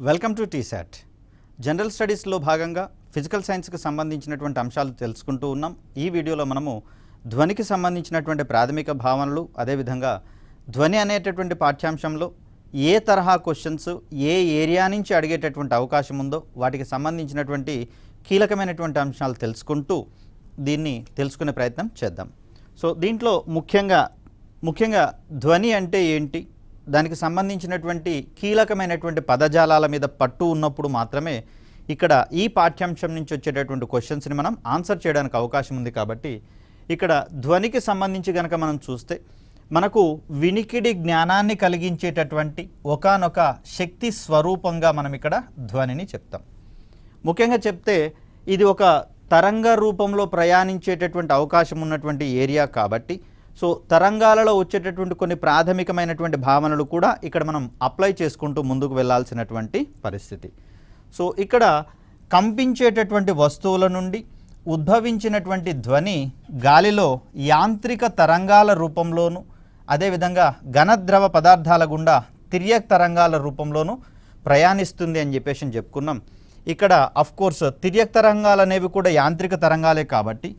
Welcome to T-SAT. General స్టడీస్లో భాగంగా physical సైన్స్కి సంబంధించినటువంటి అంశాలు తెలుసుకుంటూ ఉన్నాం. ఈ వీడియోలో మనము ధ్వనికి సంబంధించినటువంటి ప్రాథమిక భావనలు, అదేవిధంగా ధ్వని అనేటటువంటి పాఠ్యాంశంలో ఏ తరహా క్వశ్చన్స్ ఏ ఏరియా నుంచి అడిగేటటువంటి అవకాశం ఉందో వాటికి సంబంధించినటువంటి కీలకమైనటువంటి అంశాలు తెలుసుకుంటూ దీన్ని తెలుసుకునే ప్రయత్నం చేద్దాం. సో దీంట్లో ముఖ్యంగా ధ్వని అంటే ఏంటి, దానికి సంబంధించినటువంటి కీలకమైనటువంటి పదజాలాల మీద పట్టు ఉన్నప్పుడు మాత్రమే ఇక్కడ ఈ పాఠ్యాంశం నుంచి వచ్చేటటువంటి క్వశ్చన్స్ని మనం ఆన్సర్ చేయడానికి అవకాశం ఉంది. కాబట్టి ఇక్కడ ధ్వనికి సంబంధించి కనుక మనం చూస్తే మనకు వినికిడి జ్ఞానాన్ని కలిగించేటటువంటి ఒకానొక శక్తి స్వరూపంగా మనం ఇక్కడ ధ్వనిని చెప్తాం. ముఖ్యంగా చెప్తే ఇది ఒక తరంగ రూపంలో ప్రయాణించేటటువంటి అవకాశం ఉన్నటువంటి ఏరియా కాబట్టి సో తరంగాలలో వచ్చేటటువంటి కొన్ని ప్రాథమికమైనటువంటి భావనలు కూడా ఇక్కడ మనం అప్లై చేసుకుంటూ ముందుకు వెళ్ళాల్సినటువంటి పరిస్థితి. సో ఇక్కడ కంపించేటటువంటి వస్తువుల నుండి ఉద్భవించినటువంటి ధ్వని గాలిలో యాంత్రిక తరంగాల రూపంలోను, అదేవిధంగా ఘనద్రవ పదార్థాల గుండా తిర్యక్ తరంగాల రూపంలోనూ ప్రయాణిస్తుంది అని చెప్పేసి చెప్పుకున్నాం. ఇక్కడ అఫ్కోర్స్ తిర్యక్ తరంగాలు అనేవి కూడా యాంత్రిక తరంగాలే కాబట్టి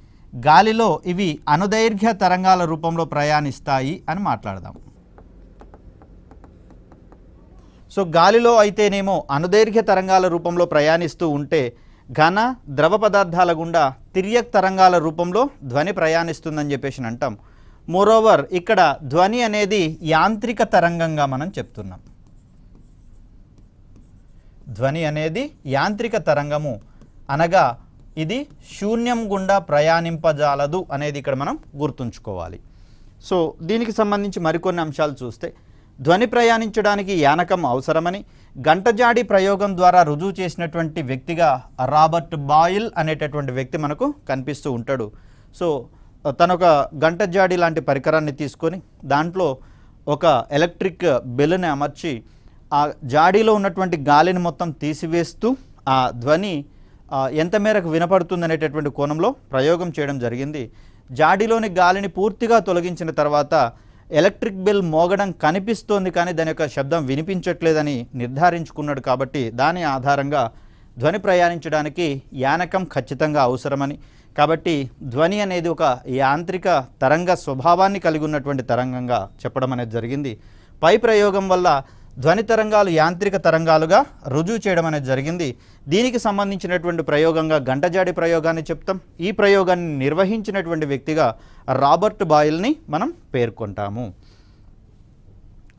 గాలిలో ఇవి అనుదైర్ఘ్య తరంగాల రూపంలో ప్రయాణిస్తాయి అని మాట్లాడదాం. సో గాలిలో అయితేనేమో అనుదైర్ఘ్య తరంగాల రూపంలో ప్రయాణిస్తూ ఉంటే ఘన ద్రవ పదార్థాల గుండా తిర్యక్ తరంగాల రూపంలో ధ్వని ప్రయాణిస్తుందని చెప్పేసి అంటాం. మోరోవర్ ఇక్కడ ధ్వని అనేది యాంత్రిక తరంగంగా మనం చెప్తున్నాం. ధ్వని అనేది యాంత్రిక తరంగము అనగా ఇది శూన్యం గుండా ప్రయాణింపజాలదు అనేది ఇక్కడ మనం గుర్తుంచుకోవాలి. సో దీనికి సంబంధించి మరికొన్ని అంశాలు చూస్తే ధ్వని ప్రయాణించడానికి యానకం అవసరమని గంటజాడి ప్రయోగం ద్వారా రుజువు చేసినటువంటి వ్యక్తిగా రాబర్ట్ బాయిల్ అనేటటువంటి వ్యక్తి మనకు కనిపిస్తూ ఉంటాడు. సో తను ఒక గంటజాడి లాంటి పరికరాన్ని తీసుకొని దాంట్లో ఒక ఎలక్ట్రిక్ బెల్లుని అమర్చి ఆ జాడీలో ఉన్నటువంటి గాలిని మొత్తం తీసివేస్తూ ఆ ధ్వని ఎంత మేరకు వినపడుతుంది అనేటటువంటి కోణంలో ప్రయోగం చేయడం జరిగింది. జాడీలోని గాలిని పూర్తిగా తొలగించిన తర్వాత ఎలక్ట్రిక్ బెల్ మోగడం కనిపిస్తోంది, కానీ దాని యొక్క శబ్దం వినిపించట్లేదని నిర్ధారించుకున్నాడు. కాబట్టి దాని ఆధారంగా ధ్వని ప్రయాణించడానికి యానకం ఖచ్చితంగా అవసరమని, కాబట్టి ధ్వని అనేది ఒక యాంత్రిక తరంగ స్వభావాన్ని కలిగి ఉన్నటువంటి తరంగంగా చెప్పడం అనేది జరిగింది. పై ప్రయోగం వల్ల ధ్వని తరంగాలు యాంత్రిక తరంగాలుగా రుజువు చేయడం అనేది జరిగింది. దీనికి సంబంధించినటువంటి ప్రయోగంగా గంటజాడి ప్రయోగాన్ని చెప్తాం. ఈ ప్రయోగాన్ని నిర్వహించినటువంటి వ్యక్తిగా రాబర్ట్ బాయిల్ని మనం పేర్కొంటాము.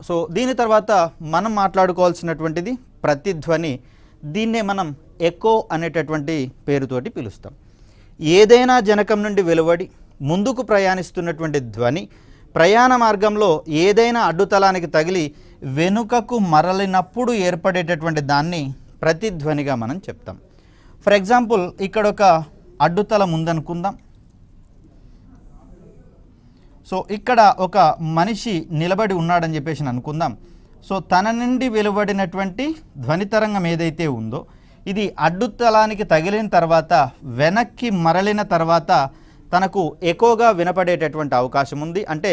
సో దీని తర్వాత మనం మాట్లాడుకోవాల్సినటువంటిది ప్రతిధ్వని. దీన్నే మనం ఎకో అనేటటువంటి పేరుతోటి పిలుస్తాం. ఏదైనా జనకం నుండి వెలువడి ముందుకు ప్రయాణిస్తున్నటువంటి ధ్వని ప్రయాణ మార్గంలో ఏదైనా అడ్డుతలానికి తగిలి వెనుకకు మరలినప్పుడు ఏర్పడేటటువంటి దాన్ని ప్రతిధ్వనిగా మనం చెప్తాం. ఫర్ ఎగ్జాంపుల్ ఇక్కడ ఒక అడ్డుతలం ఉందనుకుందాం. సో ఇక్కడ ఒక మనిషి నిలబడి ఉన్నాడని చెప్పేసి అనుకుందాం. సో తన నుండి వెలువడినటువంటి ధ్వని తరంగం ఏదైతే ఉందో ఇది అడ్డుతలానికి తగిలిన తర్వాత వెనక్కి మరలిన తర్వాత తనకు ఎకోగా వినపడేటటువంటి అవకాశం ఉంది. అంటే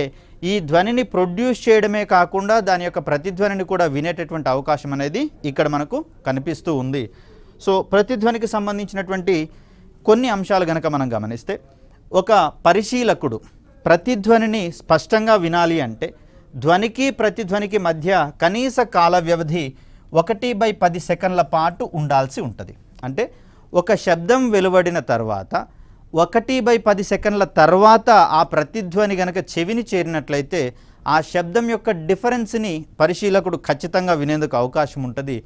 ఈ ధ్వనిని ప్రొడ్యూస్ చేయడమే కాకుండా దాని యొక్క ప్రతిధ్వనిని కూడా వినేటటువంటి అవకాశం అనేది ఇక్కడ మనకు కనిపిస్తూ ఉంది. సో ప్రతిధ్వనికి సంబంధించినటువంటి కొన్ని అంశాలు కనుక మనం గమనిస్తే, ఒక పరిశీలకుడు ప్రతిధ్వనిని స్పష్టంగా వినాలి అంటే ధ్వనికి ప్రతిధ్వనికి మధ్య కనీస కాల వ్యవధి 1/10 సెకండ్ల పాటు ఉండాల్సి ఉంటుంది. అంటే ఒక శబ్దం వెలువడిన తర్వాత 1/10 సెకండ్ల తర్వాత ఆ ప్రతిధ్వని గనక చెవిని చేరినట్లయితే ఆ శబ్దం యొక్క డిఫరెన్స్ని పరిశీలకుడు ఖచ్చితంగా వినేందుకు అవకాశం ఉంటుంది.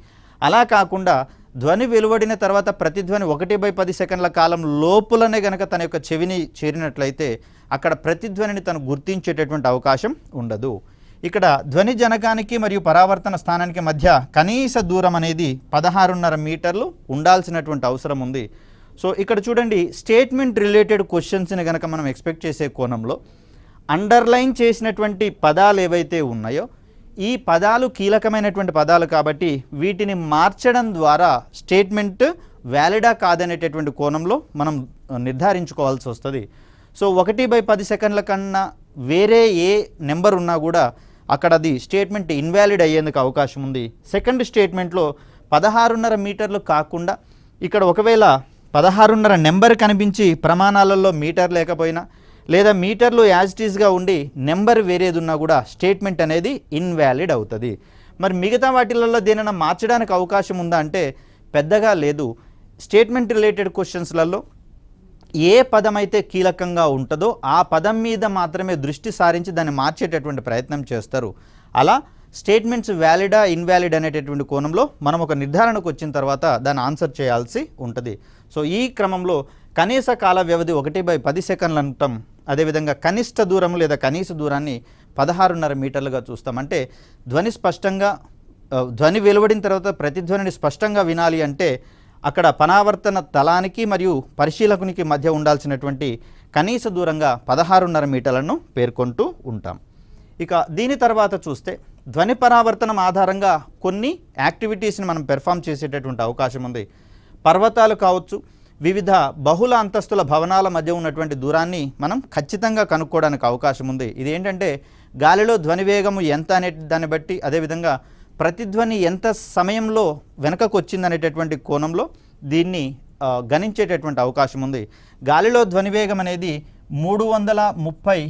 అలా కాకుండా ధ్వని వెలువడిన తర్వాత ప్రతిధ్వని 1/10 సెకండ్ల కాలం లోపలనే గనక తన యొక్క చెవిని చేరినట్లయితే అక్కడ ప్రతిధ్వనిని తను గుర్తించేటటువంటి అవకాశం ఉండదు. ఇక్కడ ధ్వని జనకానికి మరియు పరావర్తన స్థానానికి మధ్య కనీస దూరం అనేది 16.5 మీటర్లు ఉండాల్సినటువంటి అవసరం ఉంది. సో ఇక్కడ చూడండి, స్టేట్మెంట్ రిలేటెడ్ క్వశ్చన్స్ని కనుక మనం ఎక్స్పెక్ట్ చేసే కోణంలో అండర్లైన్ చేసినటువంటి పదాలు ఏవైతే ఉన్నాయో ఈ పదాలు కీలకమైనటువంటి పదాలు కాబట్టి వీటిని మార్చడం ద్వారా స్టేట్మెంట్ వ్యాలిడా కాదనేటటువంటి కోణంలో మనం నిర్ధారించుకోవాల్సి వస్తుంది. సో 1/10 సెకండ్ల కన్నా వేరే ఏ నెంబర్ ఉన్నా కూడా అక్కడ అది స్టేట్మెంట్ ఇన్వాలిడ్ అయ్యేందుకు అవకాశం ఉంది. సెకండ్ స్టేట్మెంట్లో 16.5 మీటర్లు కాకుండా ఇక్కడ ఒకవేళ 16.5 నెంబర్ కనిపించి ప్రమాణాలలో మీటర్ లేకపోయినా లేదా మీటర్లు యాజ్ ఇట్ ఈస్గా ఉండి నెంబర్ వేరేది ఉన్నా కూడా స్టేట్మెంట్ అనేది ఇన్వాలిడ్ అవుతుంది. మరి మిగతా వాటిలలో దేనైనా మార్చడానికి అవకాశం ఉందా అంటే పెద్దగా లేదు. స్టేట్మెంట్ రిలేటెడ్ క్వశ్చన్స్లలో ఏ పదం అయితే కీలకంగా ఉంటుందో ఆ పదం మీద మాత్రమే దృష్టి సారించి దాన్ని మార్చేటటువంటి ప్రయత్నం చేస్తారు. అలా స్టేట్మెంట్స్ వ్యాలిడా ఇన్వాలిడ్ అనేటటువంటి కోణంలో మనం ఒక నిర్ధారణకు వచ్చిన తర్వాత దాన్ని ఆన్సర్ చేయాల్సి ఉంటుంది. సో ఈ క్రమంలో కనీస కాల వ్యవధి 1/10 సెకండ్లు అంటాం. అదేవిధంగా కనిష్ట దూరం లేదా కనీస దూరాన్ని 16.5 మీటర్లుగా చూస్తాం. అంటే ధ్వని వెలువడిన తర్వాత ప్రతిధ్వనిని స్పష్టంగా వినాలి అంటే అక్కడ పరావర్తన తలానికి మరియు పరిశీలకునికి మధ్య ఉండాల్సినటువంటి కనీస దూరంగా 16.5 మీటర్లను పేర్కొంటూ ఉంటాం. ఇక దీని తర్వాత చూస్తే ధ్వని పరావర్తనం ఆధారంగా కొన్ని యాక్టివిటీస్ని మనం పెర్ఫామ్ చేసేటటువంటి అవకాశం ఉంది. పర్వతాలు కావచ్చు, వివిధ బహుళ అంతస్తుల భవనాల మధ్య ఉన్నటువంటి దూరాన్ని మనం ఖచ్చితంగా కనుక్కోవడానికి అవకాశం ఉంది. ఇది ఏంటంటే గాలిలో ధ్వని వేగము ఎంత అనే దాన్ని బట్టి, అదేవిధంగా ప్రతిధ్వని ఎంత సమయంలో వెనకకు వచ్చిందనేటటువంటి కోణంలో దీన్ని గణించేటటువంటి అవకాశం ఉంది. గాలిలో ధ్వని వేగం అనేది 330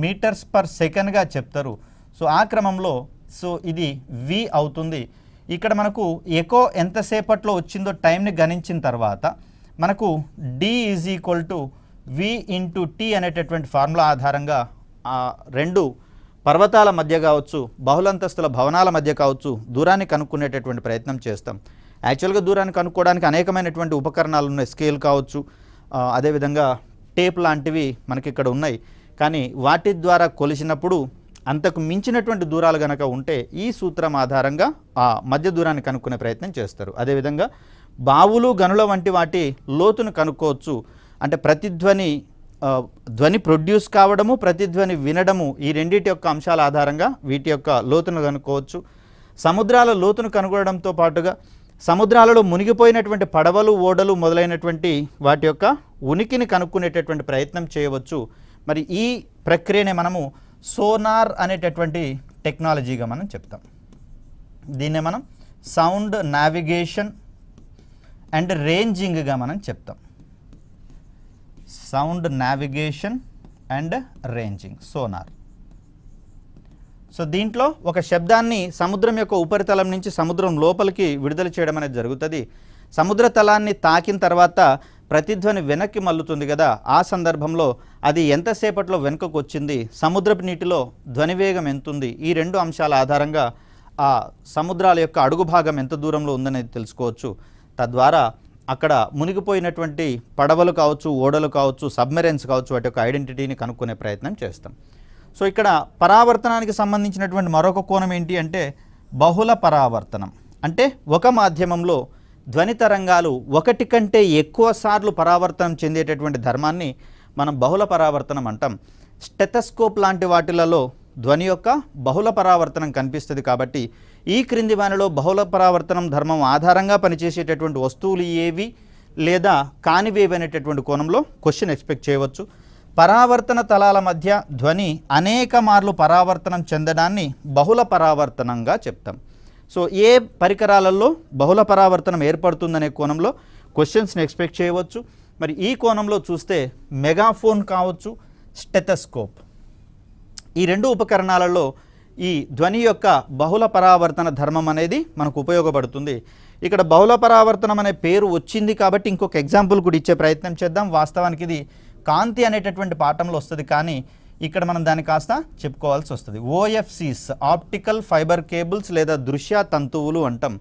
మీటర్స్ పర్ సెకండ్గా చెప్తారు. సో ఆ క్రమంలో ఇది v అవుతుంది. ఇక్కడ మనకు ఎకో ఎంతసేపట్లో వచ్చిందో టైంని గణించిన తర్వాత మనకు d = v/t అనేటటువంటి ఫార్ములా ఆధారంగా ఆ రెండు పర్వతాల మధ్య కావచ్చు, బహుళంతస్తుల భవనాల మధ్య కావచ్చు దూరాన్ని కనుక్కునేటటువంటి ప్రయత్నం చేస్తాం. యాక్చువల్గా దూరాన్ని కనుక్కోవడానికి అనేకమైనటువంటి ఉపకరణాలు ఉన్నాయి. స్కేల్ కావచ్చు, అదేవిధంగా టేప్ లాంటివి మనకి ఇక్కడ ఉన్నాయి. కానీ వాటి ద్వారా కొలిసినప్పుడు అంతకు మించినటువంటి దూరాలు కనుక ఉంటే ఈ సూత్రం ఆధారంగా ఆ మధ్య దూరాన్ని కనుక్కునే ప్రయత్నం చేస్తారు. అదేవిధంగా బావులు, గనుల వంటి వాటి లోతును కనుక్కోవచ్చు. అంటే ధ్వని ప్రొడ్యూస్ కావడము, ప్రతిధ్వని వినడము, ఈ రెండింటి యొక్క అంశాల ఆధారంగా వీటి యొక్క లోతును కనుక్కోవచ్చు. సముద్రాల లోతును కనుగొనడంతో పాటుగా సముద్రాలలో మునిగిపోయినటువంటి పడవలు, ఓడలు మొదలైనటువంటి వాటి యొక్క ఉనికిని కనుక్కునేటటువంటి ప్రయత్నం చేయవచ్చు. మరి ఈ ప్రక్రియనే మనము సోనార్ అనేటటువంటి టెక్నాలజీగా మనం చెప్తాం. దీన్నే మనం సౌండ్ నావిగేషన్ అండ్ రేంజింగ్గా మనం చెప్తాం. Sound navigation and ranging, sonar. So దీంట్లో ఒక శబ్దాన్ని సముద్రం యొక్క ఉపరితలం నుంచి సముద్రం లోపలికి విడుదల చేయడం అనేది జరుగుతుంది. సముద్ర తలాన్ని తాకిన తర్వాత ప్రతిధ్వని వెనక్కి మల్లుతుంది కదా, ఆ సందర్భంలో అది ఎంతసేపట్లో వెనుకకు వచ్చింది, సముద్రపు నీటిలో ధ్వనివేగం ఎంతుంది, ఈ రెండు అంశాల ఆధారంగా ఆ సముద్రాల యొక్క అడుగు భాగం ఎంత దూరంలో ఉందనేది తెలుసుకోవచ్చు. తద్వారా అక్కడ మునిగిపోయినటువంటి పడవలు కావచ్చు, ఓడలు కావచ్చు, సబ్మెరైన్స్ కావచ్చు, వాటి యొక్క ఐడెంటిటీని కనుక్కునే ప్రయత్నం చేస్తాం. సో ఇక్కడ పరావర్తనానికి సంబంధించినటువంటి మరొక కోణం ఏంటి అంటే బహుళ పరావర్తనం. అంటే ఒక మాధ్యమంలో ధ్వని తరంగాలు ఒకటి కంటే ఎక్కువ సార్లు పరావర్తనం చెందేటటువంటి ధర్మాన్ని మనం బహుళ పరావర్తనం అంటాం. స్టెథోస్కోప్ లాంటి వాటిలలో ధ్వని యొక్క బహుళ పరావర్తనం కనిపిస్తుంది. కాబట్టి ఈ క్రింది వానిలో బహుళ పరావర్తనం ధర్మం ఆధారంగా పనిచేసేటటువంటి వస్తువులు ఏవి లేదా కానివేవి అనేటటువంటి కోణంలో క్వశ్చన్ ఎక్స్పెక్ట్ చేయవచ్చు. పరావర్తన తలాల మధ్య ధ్వని అనేక మార్లు పరావర్తనం చెందడాన్ని బహుళ పరావర్తనంగా చెప్తాం. సో ఏ పరికరాలలో బహుళ పరావర్తనం ఏర్పడుతుందనే కోణంలో క్వశ్చన్స్ని ఎక్స్పెక్ట్ చేయవచ్చు. మరి ఈ కోణంలో చూస్తే మెగాఫోన్ కావచ్చు, స్టెథోస్కోప్, ఈ రెండు ఉపకరణాలలో ఈ ధ్వని యొక్క బహుళ పరావర్తన ధర్మం అనేది మనకు ఉపయోగపడుతుంది. ఇక్కడ బహుళ పరావర్తనం అనే పేరు వచ్చింది కాబట్టి ఇంకొక ఎగ్జాంపుల్ కూడా ఇచ్చే ప్రయత్నం చేద్దాం. వాస్తవానికి ఇది కాంతి అనేటటువంటి పాఠంలో వస్తుంది, కానీ ఇక్కడ మనం దాన్ని కాస్త చెప్పుకోవాల్సి వస్తుంది. ఓఎఫ్సీస్, ఆప్టికల్ ఫైబర్ కేబుల్స్ లేదా దృశ్య తంతువులు అంటాం.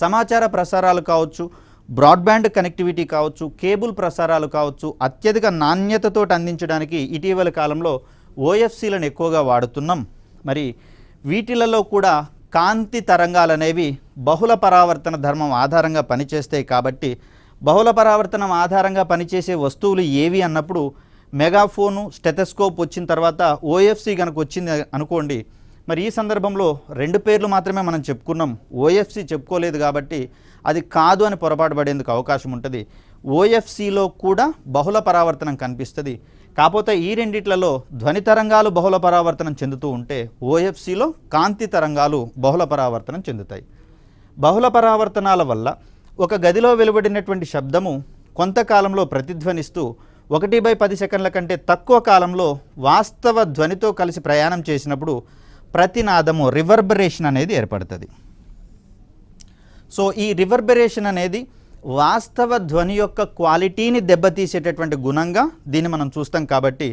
సమాచార ప్రసారాలు కావచ్చు, బ్రాడ్బ్యాండ్ కనెక్టివిటీ కావచ్చు, కేబుల్ ప్రసారాలు కావచ్చు, అత్యధిక నాణ్యతతో అందించడానికి ఇటీవల కాలంలో ఓఎఫ్సీలను ఎక్కువగా వాడుతున్నాం. మరి వీటిలలో కూడా కాంతి తరంగాలు అనేవి బహుళ పరావర్తన ధర్మం ఆధారంగా పనిచేస్తాయి. కాబట్టి బహుళ పరావర్తనం ఆధారంగా పనిచేసే వస్తువులు ఏవి అన్నప్పుడు మెగాఫోను, స్టెథోస్కోప్ వచ్చిన తర్వాత ఓఎఫ్సీ కనుక వచ్చింది అనుకోండి. మరి ఈ సందర్భంలో రెండు పేర్లు మాత్రమే మనం చెప్పుకున్నాం, ఓఎఫ్సీ చెప్పుకోలేదు. కాబట్టి అది కాదు అని పొరపాటు పడేందుకు అవకాశం ఉంటుంది. ఓఎఫ్సీలో కూడా బహుళ పరావర్తనం కనిపిస్తుంది. కాకపోతే ఈ రెండిట్లలో ధ్వని తరంగాలు బహుళ పరావర్తనం చెందుతూ ఉంటే ఓఎఫ్సీలో కాంతి తరంగాలు బహుళ పరావర్తనం చెందుతాయి. బహుళ పరావర్తనాల వల్ల ఒక గదిలో వెలువడినటువంటి శబ్దము కొంతకాలంలో ప్రతిధ్వనిస్తూ 1/10 సెకండ్ల కంటే తక్కువ కాలంలో వాస్తవ ధ్వనితో కలిసి ప్రయాణం చేసినప్పుడు ప్రతినాదము రివర్బరేషన్ అనేది ఏర్పడుతుంది. సో ఈ రివర్బరేషన్ అనేది వాస్తవ ధ్వని యొక్క క్వాలిటీని దెబ్బతీసేటటువంటి గుణంగా దీన్ని మనం చూస్తాం. కాబట్టి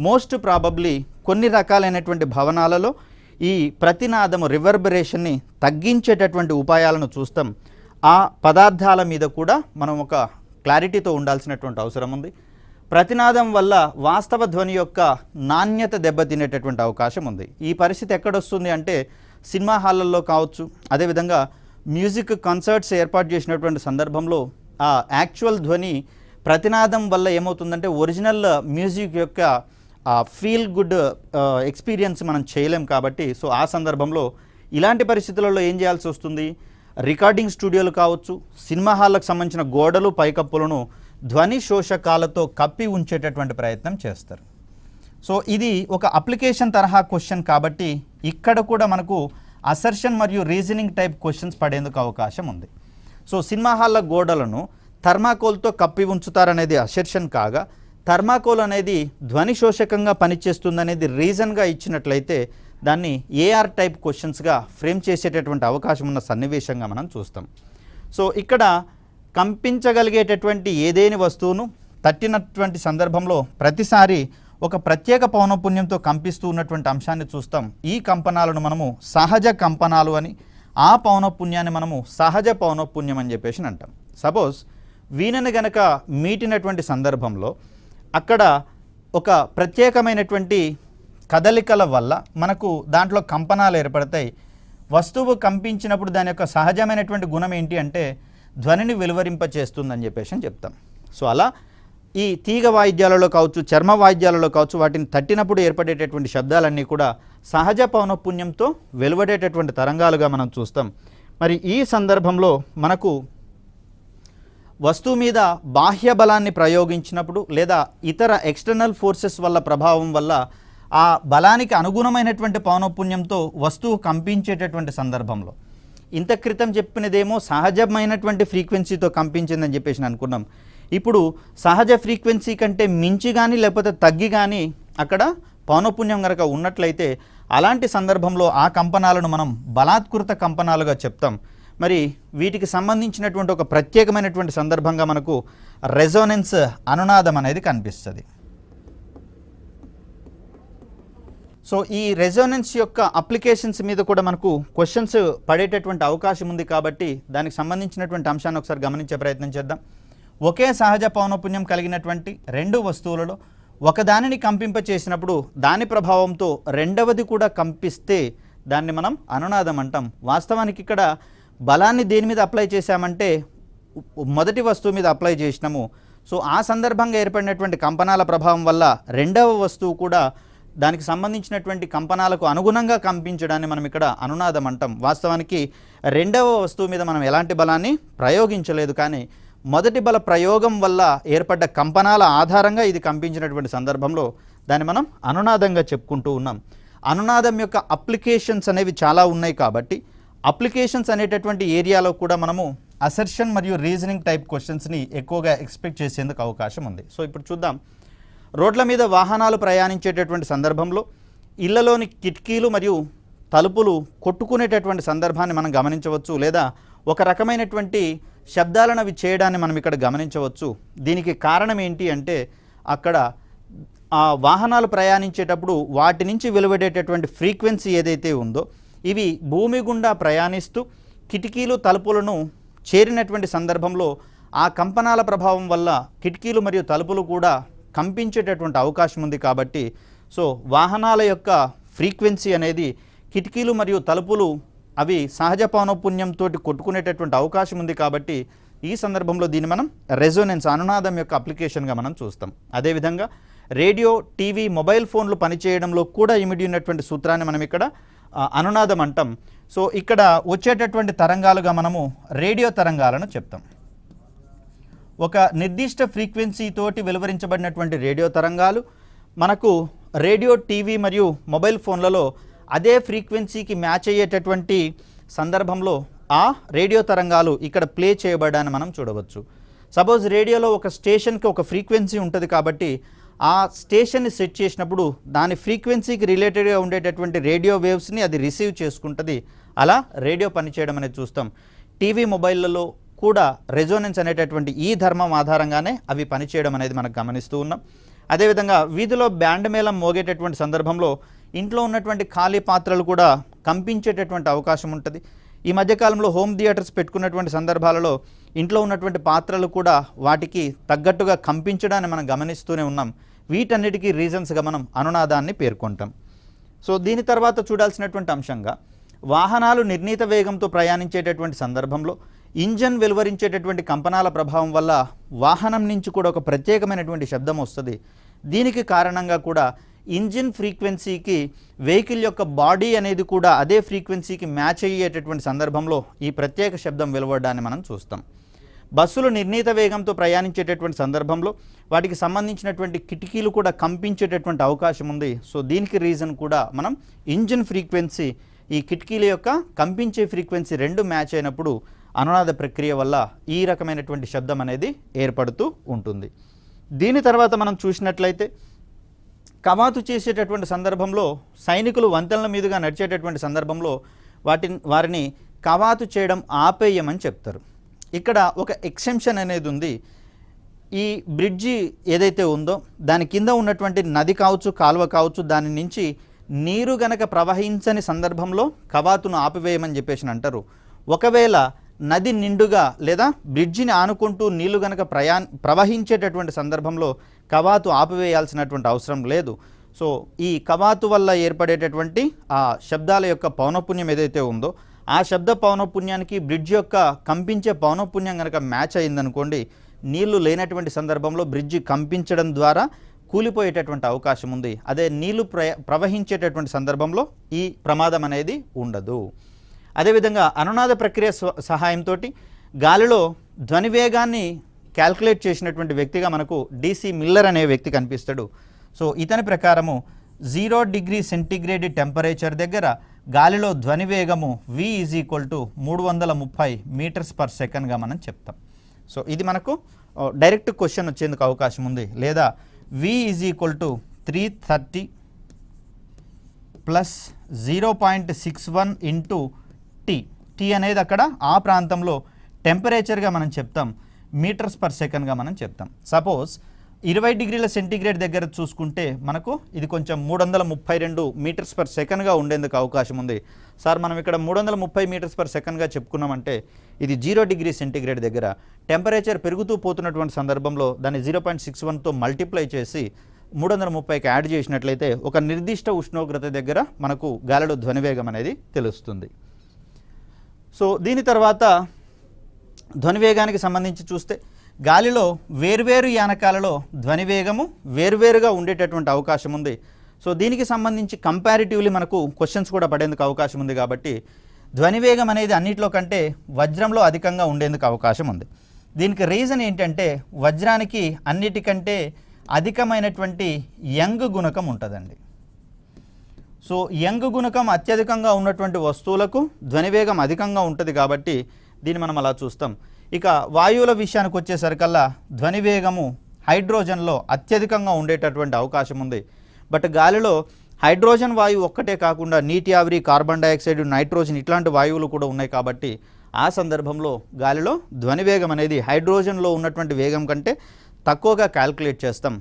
మోస్ట్ ప్రాబబ్లీ కొన్ని రకాలైనటువంటి భవనాలలో ఈ ప్రతినాదము రివర్బరేషన్ని తగ్గించేటటువంటి ఉపాయాలను చూస్తాం. ఆ పదార్థాల మీద కూడా మనం ఒక క్లారిటీతో ఉండాల్సినటువంటి అవసరం ఉంది. ప్రతినాదం వల్ల వాస్తవ ధ్వని యొక్క నాణ్యత దెబ్బతినేటటువంటి అవకాశం ఉంది. ఈ పరిస్థితి ఎక్కడొస్తుంది అంటే సినిమా హాళ్ళల్లో కావచ్చు, అదేవిధంగా మ్యూజిక్ కన్సర్ట్స్ ఏర్పాటు చేసినటువంటి సందర్భంలో ఆ యాక్చువల్ ధ్వని ప్రతినాదం వల్ల ఏమవుతుందంటే ఒరిజినల్ మ్యూజిక్ యొక్క ఫీల్ గుడ్ ఎక్స్పీరియన్స్ మనం చేయలేం. కాబట్టి సో ఆ సందర్భంలో ఇలాంటి పరిస్థితులలో ఏం చేయాల్సి వస్తుంది, రికార్డింగ్ స్టూడియోలు కావచ్చు, సినిమా హాళ్ళకు సంబంధించిన గోడలు పైకప్పులను ధ్వని శోషకాలతో కప్పి ఉంచేటటువంటి ప్రయత్నం చేస్తారు. సో ఇది ఒక అప్లికేషన్ తరహా క్వశ్చన్ కాబట్టి ఇక్కడ కూడా మనకు అసర్షన్ మరియు రీజనింగ్ టైప్ క్వశ్చన్స్ పడేందుకు అవకాశం ఉంది. సో సినిమా హాళ్ళ గోడలను థర్మాకోల్తో కప్పి ఉంచుతారనేది అసర్షన్ కాగా, థర్మాకోల్ అనేది ధ్వని శోషకంగా పనిచేస్తుందనేది రీజన్గా ఇచ్చినట్లయితే దాన్ని ఏఆర్ టైప్ క్వశ్చన్స్గా ఫ్రేమ్ చేసేటటువంటి అవకాశం ఉన్న సన్నివేశంగా మనం చూస్తాం. సో ఇక్కడ కంపించగలిగేటటువంటి ఏదేని వస్తువును తట్టినటువంటి సందర్భంలో ప్రతిసారి ఒక ప్రత్యేక పౌనఃపున్యంతో కంపిస్తూ ఉన్నటువంటి అంశాన్ని చూస్తాం. ఈ కంపనాలను మనము సహజ కంపనాలు అని, ఆ పౌనఃపున్యాన్ని మనము సహజ పౌనఃపున్యం అని చెప్పేసి అంటాం. సపోజ్ వీణను గనక మీటినటువంటి సందర్భంలో అక్కడ ఒక ప్రత్యేకమైనటువంటి కదలికల వల్ల మనకు దాంట్లో కంపనాలు ఏర్పడతాయి. వస్తువు కంపించినప్పుడు దాని యొక్క సహజమైనటువంటి గుణం ఏంటి అంటే ధ్వనిని వెలువరింపచేస్తుందని చెప్పేసి చెప్తాం. సో అలా ఈ తీగ వాయిద్యాలలో కావచ్చు, చర్మ వాయిద్యాలలో కావచ్చు, వాటిని తట్టినప్పుడు ఏర్పడేటటువంటి శబ్దాలన్నీ కూడా సహజ పౌనఃపున్యంతో వెలువడేటటువంటి తరంగాలుగా మనం చూస్తాం. మరి ఈ సందర్భంలో మనకు వస్తువు మీద బాహ్య బలాన్ని ప్రయోగించినప్పుడు లేదా ఇతర ఎక్స్టర్నల్ ఫోర్సెస్ వల్ల ప్రభావం వల్ల ఆ బలానికి అనుగుణమైనటువంటి పౌనఃపున్యంతో వస్తువు కంపించేటటువంటి సందర్భంలో, ఇంత క్రితం చెప్పినదేమో సహజమైనటువంటి ఫ్రీక్వెన్సీతో కంపించిందని చెప్పేసి అనుకున్నాం. ఇప్పుడు సహజ ఫ్రీక్వెన్సీ కంటే మించి కానీ లేకపోతే తగ్గి కానీ అక్కడ పౌనఃపున్యం కనుక ఉన్నట్లయితే అలాంటి సందర్భంలో ఆ కంపనాలను మనం బలాత్కృత కంపనాలుగా చెప్తాం. మరి వీటికి సంబంధించినటువంటి ఒక ప్రత్యేకమైనటువంటి సందర్భంగా మనకు రెజోనెన్స్ అనునాదం అనేది కనిపిస్తుంది. సో ఈ రెజోనెన్స్ యొక్క అప్లికేషన్స్ మీద కూడా మనకు క్వశ్చన్స్ పడేటటువంటి అవకాశం ఉంది. కాబట్టి దానికి సంబంధించినటువంటి అంశాన్ని ఒకసారి గమనించే ప్రయత్నం చేద్దాం. ఒకే సహజ పౌనఃపున్యం కలిగినటువంటి రెండు వస్తువులలో ఒకదానిని కంపింప చేసినప్పుడు దాని ప్రభావంతో రెండవది కూడా కంపిస్తే దాన్ని మనం అనునాదం అంటాం. వాస్తవానికి ఇక్కడ బలాన్ని దేని మీద అప్లై చేశామంటే మొదటి వస్తువు మీద అప్లై చేసినాము. సో ఆ సందర్భంగా ఏర్పడినటువంటి కంపనాల ప్రభావం వల్ల రెండవ వస్తువు కూడా దానికి సంబంధించినటువంటి కంపనాలకు అనుగుణంగా కంపించడాన్ని మనం ఇక్కడ అనునాదం అంటాం. వాస్తవానికి రెండవ వస్తువు మీద మనం ఎలాంటి బలాన్ని ప్రయోగించలేదు, కానీ మొదటి బల ప్రయోగం వల్ల ఏర్పడ్డ కంపనాల ఆధారంగా ఇది కంపించినటువంటి సందర్భంలో దాన్ని మనం అనునాదంగా చెప్పుకుంటూ ఉన్నాం. అనునాదం యొక్క అప్లికేషన్స్ అనేవి చాలా ఉన్నాయి. కాబట్టి అప్లికేషన్స్ అనేటటువంటి ఏరియాలో కూడా మనము అసర్షన్ మరియు రీజనింగ్ టైప్ క్వశ్చన్స్ని ఎక్కువగా ఎక్స్పెక్ట్ చేసేందుకు అవకాశం ఉంది. సో ఇప్పుడు చూద్దాం. రోడ్ల మీద వాహనాలు ప్రయాణించేటటువంటి సందర్భంలో ఇళ్లలోని కిటికీలు మరియు తలుపులు కొట్టుకునేటటువంటి సందర్భాన్ని మనం గమనించవచ్చు, లేదా ఒక రకమైనటువంటి శబ్దాలను అవి చేయడాన్ని మనం ఇక్కడ గమనించవచ్చు. దీనికి కారణం ఏంటి అంటే అక్కడ ఆ వాహనాలు ప్రయాణించేటప్పుడు వాటి నుంచి వెలువడేటటువంటి ఫ్రీక్వెన్సీ ఏదైతే ఉందో ఇవి భూమి గుండా ప్రయాణిస్తూ కిటికీలు తలుపులను చేరినటువంటి సందర్భంలో ఆ కంపనాల ప్రభావం వల్ల కిటికీలు మరియు తలుపులు కూడా కంపించేటటువంటి అవకాశం ఉంది. కాబట్టి సో వాహనాల యొక్క ఫ్రీక్వెన్సీ అనేది కిటికీలు మరియు తలుపులు అవి సహజ పౌనఃపున్యంతో కొట్టుకునేటటువంటి అవకాశం ఉంది. కాబట్టి ఈ సందర్భంలో దీన్ని మనం రెజోనెన్స్ అనునాదం యొక్క అప్లికేషన్గా మనం చూస్తాం. అదేవిధంగా రేడియో, టీవీ, మొబైల్ ఫోన్లు పనిచేయడంలో కూడా ఇమిడి ఉన్నటువంటి సూత్రాన్ని మనం ఇక్కడ అనునాదం అంటాం. సో ఇక్కడ వచ్చేటటువంటి తరంగాలుగా మనము రేడియో తరంగాలను చెప్తాం. ఒక నిర్దిష్ట ఫ్రీక్వెన్సీ తోటి వెలువరించబడినటువంటి రేడియో తరంగాలు మనకు రేడియో, టీవీ మరియు మొబైల్ ఫోన్లలో అదే ఫ్రీక్వెన్సీకి మ్యాచ్ అయ్యేటటువంటి సందర్భంలో ఆ రేడియో తరంగాలు ఇక్కడ ప్లే చేయబడ్డాన్ని మనం చూడవచ్చు. సపోజ్ రేడియోలో ఒక స్టేషన్కి ఒక ఫ్రీక్వెన్సీ ఉంటుంది కాబట్టి ఆ స్టేషన్ని సెట్ చేసినప్పుడు దాని ఫ్రీక్వెన్సీకి రిలేటెడ్గా ఉండేటటువంటి రేడియో వేవ్స్ని అది రిసీవ్ చేసుకుంటుంది. అలా రేడియో పనిచేయడం అనేది చూస్తాం. టీవీ మొబైళ్ళలో కూడా రెజోనెన్స్ అనేటటువంటి ఈ ధర్మం ఆధారంగానే అవి పనిచేయడం అనేది మనం గమనిస్తూ ఉన్నాం. అదేవిధంగా వీధిలో బ్యాండ్ మేళం మోగేటటువంటి సందర్భంలో ఇంట్లో ఉన్నటువంటి ఖాళీ పాత్రలు కూడా కంపించేటటువంటి అవకాశం ఉంటుంది. ఈ మధ్యకాలంలో హోమ్ థియేటర్స్ పెట్టుకున్నటువంటి సందర్భాలలో ఇంట్లో ఉన్నటువంటి పాత్రలు కూడా వాటికి తగ్గట్టుగా కంపించడాన్ని మనం గమనిస్తూనే ఉన్నాం. వీటన్నిటికీ రీజన్స్గా మనం అనునాదాన్ని పేర్కొంటాం. సో దీని తర్వాత చూడాల్సినటువంటి అంశంగా వాహనాలు నిర్ణీత వేగంతో ప్రయాణించేటటువంటి సందర్భంలో ఇంజన్ వెలువరించేటటువంటి కంపనాల ప్రభావం వల్ల వాహనం నుంచి కూడా ఒక ప్రత్యేకమైనటువంటి శబ్దం వస్తుంది. దీనికి కారణంగా కూడా ఇంజిన్ ఫ్రీక్వెన్సీకి వెహికల్ యొక్క బాడీ అనేది కూడా అదే ఫ్రీక్వెన్సీకి మ్యాచ్ అయ్యేటటువంటి సందర్భంలో ఈ ప్రత్యేక శబ్దం వెలువడడాన్ని మనం చూస్తాం. బస్సులు నిర్ణీత వేగంతో ప్రయాణించేటటువంటి సందర్భంలో వాటికి సంబంధించినటువంటి కిటికీలు కూడా కంపించేటటువంటి అవకాశం ఉంది. సో దీనికి రీజన్ కూడా మనం ఇంజిన్ ఫ్రీక్వెన్సీ, ఈ కిటికీల యొక్క కంపించే ఫ్రీక్వెన్సీ రెండు మ్యాచ్ అయినప్పుడు అనునాద ప్రక్రియ వల్ల ఈ రకమైనటువంటి శబ్దం అనేది ఏర్పడుతూ ఉంటుంది. దీని తర్వాత మనం చూసినట్లయితే కవాతు చేసేటటువంటి సందర్భంలో సైనికులు వంతెనల మీదుగా నడిచేటటువంటి సందర్భంలో వారిని కవాతు చేయడం ఆపేయమని చెప్తారు. ఇక్కడ ఒక ఎక్సెంప్షన్ అనేది ఉంది. ఈ బ్రిడ్జి ఏదైతే ఉందో దాని కింద ఉన్నటువంటి నది కావచ్చు, కాలువ కావచ్చు, దాని నుంచి నీరు గనక ప్రవహించని సందర్భంలో కవాతును ఆపివేయమని చెప్పేసి అంటారు. ఒకవేళ నది నిండుగా లేదా బ్రిడ్జిని ఆనుకుంటూ నీళ్లు గనక ప్రవహించేటటువంటి సందర్భంలో కవాతు ఆపివేయాల్సినటువంటి అవసరం లేదు. సో ఈ కవాతు వల్ల ఏర్పడేటటువంటి ఆ శబ్దాల యొక్క పౌనఃపున్యం ఏదైతే ఉందో ఆ శబ్ద పౌనఃపున్యానికి బ్రిడ్జ్ యొక్క కంపించే పౌనఃపున్యం కనుక మ్యాచ్ అయిందనుకోండి, నీళ్లు లేనటువంటి సందర్భంలో బ్రిడ్జి కంపించడం ద్వారా కూలిపోయేటటువంటి అవకాశం ఉంది. అదే నీళ్లు ప్రవహించేటటువంటి సందర్భంలో ఈ ప్రమాదం అనేది ఉండదు. అదేవిధంగా అనునాద ప్రక్రియ సహాయంతో గాలిలో ధ్వని వేగాన్ని క్యాల్కులేట్ చేసినటువంటి వ్యక్తిగా మనకు DC మిల్లర్ అనే వ్యక్తి కనిపిస్తాడు. సో ఇతని ప్రకారము 0 డిగ్రీ సెంటీగ్రేడ్ టెంపరేచర్ దగ్గర గాలిలో ధ్వని వేగము V = 330 మీటర్స్ పర్ సెకండ్గా మనం చెప్తాం. సో ఇది మనకు డైరెక్ట్ క్వశ్చన్ వచ్చేందుకు అవకాశం ఉంది. లేదా V = 330 ప్లస్ 0.61 ఇంటూ టీ అనేది అక్కడ ఆ ప్రాంతంలో టెంపరేచర్గా మనం చెప్తాం, మీటర్స్ పర్ సెకండ్గా మనం చెప్తాం. సపోజ్ 20 డిగ్రీల సెంటీగ్రేడ్ దగ్గర చూసుకుంటే మనకు ఇది కొంచెం 332 మీటర్స్ పర్ సెకండ్గా ఉండేందుకు అవకాశం ఉంది. సార్ మనం ఇక్కడ 330 మీటర్స్ పర్ సెకండ్గా చెప్పుకున్నామంటే ఇది 0 డిగ్రీ సెంటీగ్రేడ్ దగ్గర టెంపరేచర్ పెరుగుతూ పోతున్నటువంటి సందర్భంలో దాన్ని 0.61తో మల్టిప్లై చేసి 330కి యాడ్ చేసినట్లయితే ఒక నిర్దిష్ట ఉష్ణోగ్రత దగ్గర మనకు గాలిలో ధ్వనివేగం అనేది తెలుస్తుంది. సో దీని తర్వాత ధ్వనివేగానికి సంబంధించి చూస్తే గాలిలో వేర్వేరు యానకాలలో ధ్వనివేగము వేర్వేరుగా ఉండేటటువంటి అవకాశం ఉంది. సో దీనికి సంబంధించి కంపారిటివ్లీ మనకు క్వశ్చన్స్ కూడా పడేందుకు అవకాశం ఉంది. కాబట్టి ధ్వనివేగం అనేది అన్నిట్లో కంటే వజ్రంలో అధికంగా ఉండేందుకు అవకాశం ఉంది. దీనికి రీజన్ ఏంటంటే వజ్రానికి అన్నిటికంటే అధికమైనటువంటి యంగ్ గుణకం ఉంటుందండి. సో యంగ్ గుణకం అత్యధికంగా ఉన్నటువంటి వస్తువులకు ధ్వనివేగం అధికంగా ఉంటుంది కాబట్టి దీన్ని మనం అలా చూస్తాం. ఇక వాయువుల విషయానికి వచ్చేసరికల్లా ధ్వనివేగము హైడ్రోజన్లో అత్యధికంగా ఉండేటటువంటి అవకాశం ఉంది. బట్ గాలిలో హైడ్రోజన్ వాయువు ఒక్కటే కాకుండా నీటి ఆవిరి, కార్బన్ డైఆక్సైడ్, నైట్రోజన్ ఇట్లాంటి వాయువులు కూడా ఉన్నాయి. కాబట్టి ఆ సందర్భంలో గాలిలో ధ్వనివేగం అనేది హైడ్రోజన్లో ఉన్నటువంటి వేగం కంటే తక్కువగా క్యాల్కులేట్ చేస్తాం.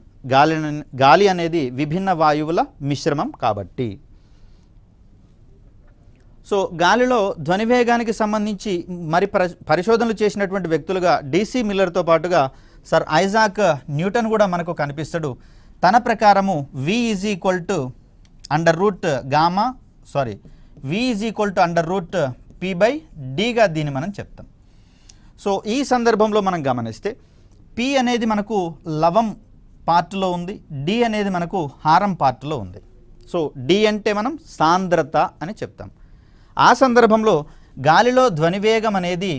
గాలి అనేది విభిన్న వాయువుల మిశ్రమం కాబట్టి. సో గాలిలో ధ్వనివేగానికి సంబంధించి మరి పరిశోధనలు చేసినటువంటి వ్యక్తులుగా DC మిల్లర్తో పాటుగా సర్ ఐజాక్ న్యూటన్ కూడా మనకు కనిపిస్తాడు. తన ప్రకారము V = P/Dగా దీన్ని మనం చెప్తాం. సో ఈ సందర్భంలో మనం గమనిస్తే P అనేది మనకు లవం పార్ట్లో ఉంది, D అనేది మనకు హారం పార్ట్లో ఉంది. సో D అంటే మనం సాంద్రత అని చెప్తాం. ఆ సందర్భంలో గాలిలో ధ్వనివేగం అనేది